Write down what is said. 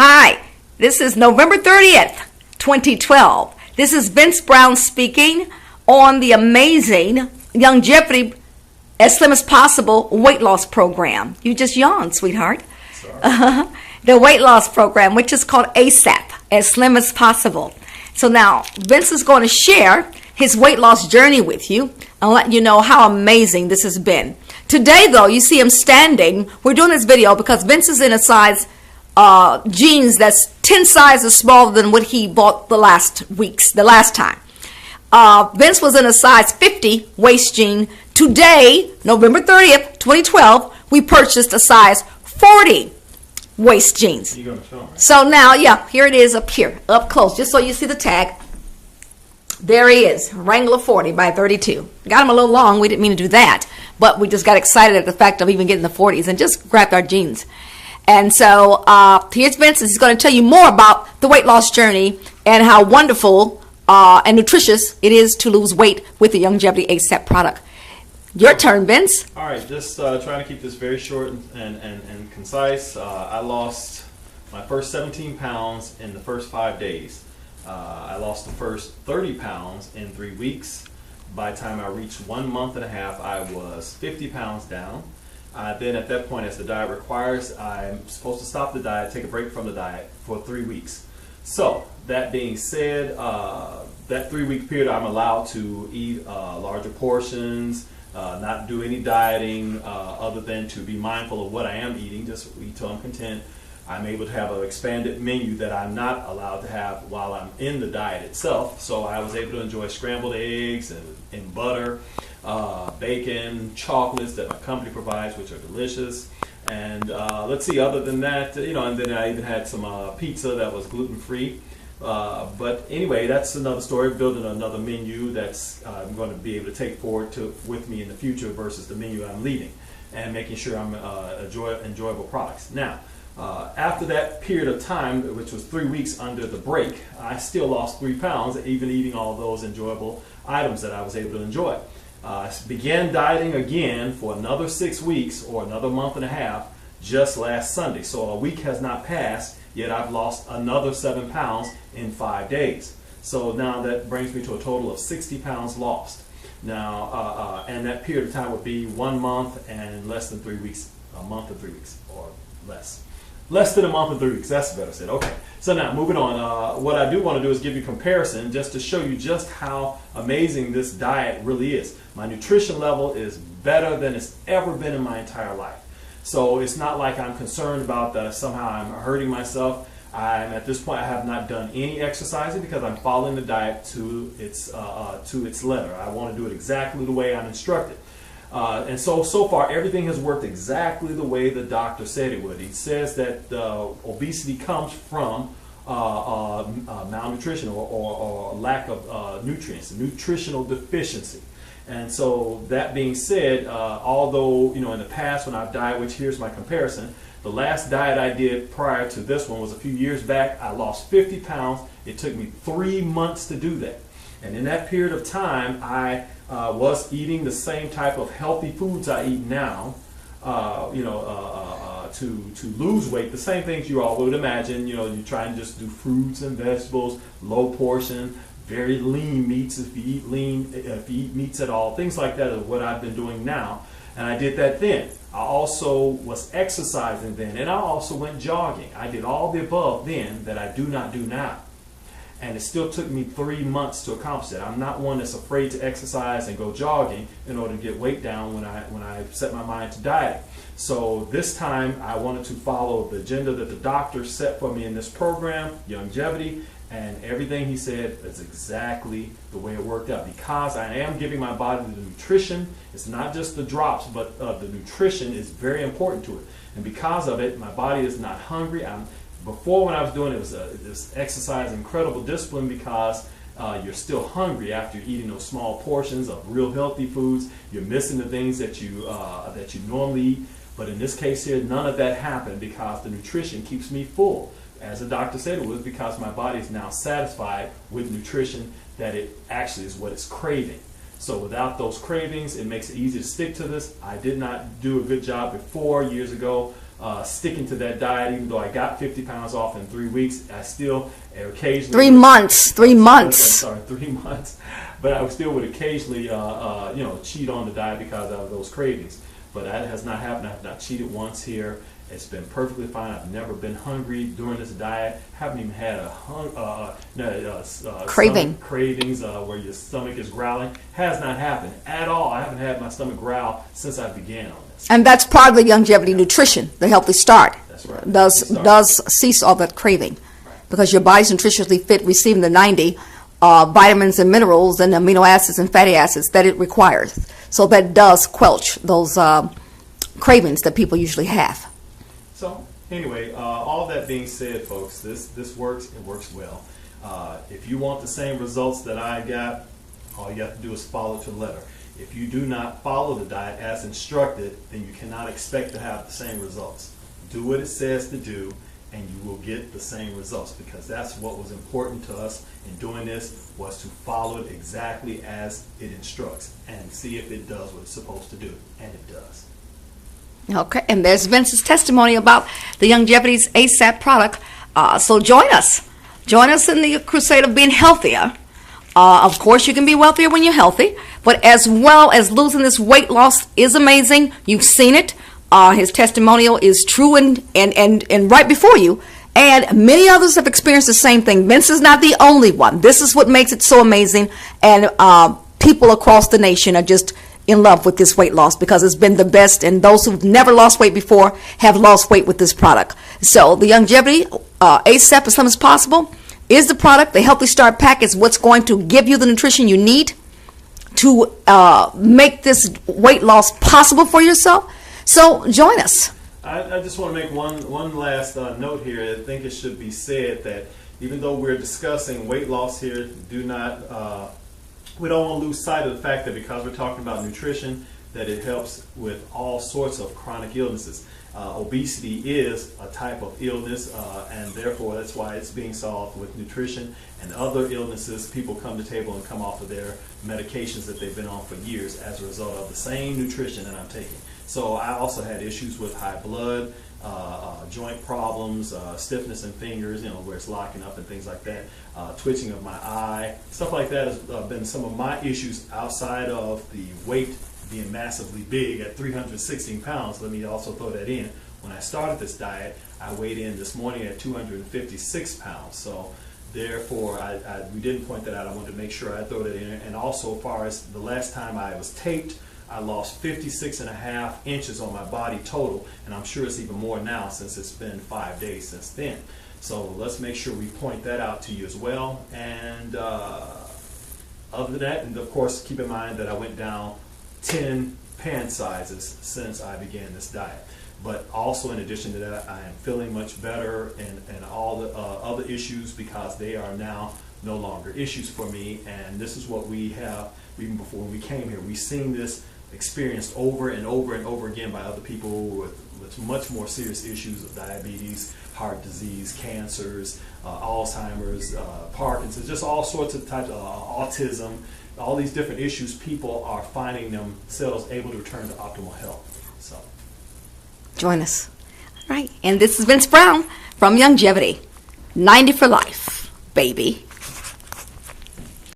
Hi, this is November 30th, 2012. This is Vince Brown speaking on the amazing Longevity as Slim as Possible weight loss program. You just yawned, sweetheart. The weight loss program, which is called ASAP, as Slim as Possible. So now, Vince is going to share his weight loss journey with you and let you know how amazing this has been. Today, though, you see him standing. We're doing this video because Vince is in a size jeans that's 10 sizes smaller than what he bought the last time. Vince was in a size 50 waist jean. Today, November 30th, 2012, we purchased a size 40 waist jeans. You're gonna show me. So now, yeah, here it is up here, up close, just so you see the tag. There he is, Wrangler 40 by 32. Got him a little long, we didn't mean to do that, but we just got excited at the fact of even getting the 40s and just grabbed our jeans. And so here's Vince. He's going to tell you more about the weight loss journey and how wonderful and nutritious it is to lose weight with the Longevity ASAP product. Your turn, Vince. All right, just trying to keep this very short and concise. I lost my first 17 pounds in the first 5 days. I lost the first 30 pounds in 3 weeks. By the time I reached 1 month and a half, I was 50 pounds down. Then at that point, as the diet requires, I'm supposed to stop the diet, take a break from the diet for 3 weeks. So that being said, that 3-week period, I'm allowed to eat larger portions, not do any dieting other than to be mindful of what I am eating, just eat till I'm content. I'm able to have an expanded menu that I'm not allowed to have while I'm in the diet itself. So I was able to enjoy scrambled eggs and butter, bacon, chocolates that my company provides, which are delicious. And let's see, other than that, and then I even had some pizza that was gluten-free. But anyway, that's another story, building another menu that's I'm going to be able to take forward with me in the future versus the menu I'm leaving, and making sure I'm enjoyable products. Now, after that period of time, which was 3 weeks under the break, I still lost 3 pounds, even eating all those enjoyable items that I was able to enjoy. I began dieting again for another 6 weeks or another month and a half just last Sunday. So a week has not passed, yet I've lost another 7 pounds in 5 days. So now that brings me to a total of 60 pounds lost. Now, and that period of time would be 1 month and less than 3 weeks, a month and 3 weeks or less. Less than a month and 3 weeks, that's better said. Okay, so now moving on. What I do want to do is give you a comparison just to show you just how amazing this diet really is. My nutrition level is better than it's ever been in my entire life. So it's not like I'm concerned about that somehow I'm hurting myself. At this point, I have not done any exercising because I'm following the diet to its letter. I want to do it exactly the way I'm instructed. And so far, everything has worked exactly the way the doctor said it would. He says that obesity comes from malnutrition or lack of nutrients, nutritional deficiency. And so that being said, although in the past when I've dieted, which here's my comparison, the last diet I did prior to this one was a few years back. I lost 50 pounds. It took me 3 months to do that. And in that period of time, I was eating the same type of healthy foods I eat now, to lose weight. The same things you all would imagine. You try and just do fruits and vegetables, low portion, very lean meats if you eat meats at all. Things like that is what I've been doing now. And I did that then. I also was exercising then, and I also went jogging. I did all the above then that I do not do now. And it still took me 3 months to accomplish it. I'm not one that's afraid to exercise and go jogging in order to get weight down when I set my mind to dieting. So this time I wanted to follow the agenda that the doctor set for me in this program, Longevity, and everything he said is exactly the way it worked out. Because I am giving my body the nutrition, it's not just the drops, but the nutrition is very important to it. And because of it, my body is not hungry. Before, when I was doing it, was this exercise, incredible discipline, because you're still hungry after you're eating those small portions of real healthy foods. You're missing the things that you normally eat. But in this case here, none of that happened because the nutrition keeps me full. As the doctor said it was, because my body is now satisfied with nutrition that it actually is what it's craving. So without those cravings, it makes it easy to stick to this. I did not do a good job before, years ago, sticking to that diet. Even though I got 50 pounds off in 3 weeks, I still occasionally 3 months. 3 months. Sorry, 3 months. But I still would occasionally, cheat on the diet because of those cravings. But that has not happened. I have not cheated once here. It's been perfectly fine. I've never been hungry during this diet. Haven't even had craving. Cravings where your stomach is growling. Has not happened at all. I haven't had my stomach growl since I began on this. And that's part of the longevity nutrition, the healthy start. That's right. Does cease all that craving, because your body's nutritionally fit, receiving the 90 vitamins and minerals and amino acids and fatty acids that it requires. So that does quelch those cravings that people usually have. So anyway, all that being said, folks, this works. It works well. If you want the same results that I got, all you have to do is follow to the letter. If you do not follow the diet as instructed, then you cannot expect to have the same results. Do what it says to do, and you will get the same results, because that's what was important to us in doing this, was to follow it exactly as it instructs and see if it does what it's supposed to do, and it does. Okay, and there's Vince's testimony about the Youngevity's ASAP product. So join us. Join us in the crusade of being healthier. Of course, you can be wealthier when you're healthy, but as well as losing this weight loss is amazing. You've seen it. His testimonial is true and right before you. And many others have experienced the same thing. Vince is not the only one. This is what makes it so amazing. And people across the nation are just in love with this weight loss, because it's been the best, and those who've never lost weight before have lost weight with this product. So the Youngevity ASAP, as soon as possible, is the product. The Healthy Start Pack is what's going to give you the nutrition you need to make this weight loss possible for yourself. So join us. I just want to make one last note here. I think it should be said that even though we're discussing weight loss here, we don't want to lose sight of the fact that because we're talking about nutrition, that it helps with all sorts of chronic illnesses. Obesity is a type of illness, and therefore that's why it's being solved with nutrition. And other illnesses, people come to the table and come off of their medications that they've been on for years as a result of the same nutrition that I'm taking. So I also had issues with high blood, joint problems, stiffness in fingers, where it's locking up and things like that, twitching of my eye, stuff like that has been some of my issues outside of the weight being massively big at 316 pounds. Let me also throw that in. When I started this diet, I weighed in this morning at 256 pounds. So therefore, we didn't point that out. I wanted to make sure I throw that in. And also, as far as the last time I was taped, I lost 56.5 inches on my body total, and I'm sure it's even more now since it's been 5 days since then. So let's make sure we point that out to you as well. And other than that, and of course, keep in mind that I went down 10 pant sizes since I began this diet. But also, in addition to that, I am feeling much better, and all the other issues, because they are now no longer issues for me. And this is what we have, even before we came here. We've seen this experienced over and over and over again by other people with much more serious issues of diabetes, heart disease, cancers, Alzheimer's, Parkinson's, just all sorts of types of autism. All these different issues, people are finding themselves able to return to optimal health. So join us. All right. And this is Vince Brown from Youngevity. 90 for life, baby.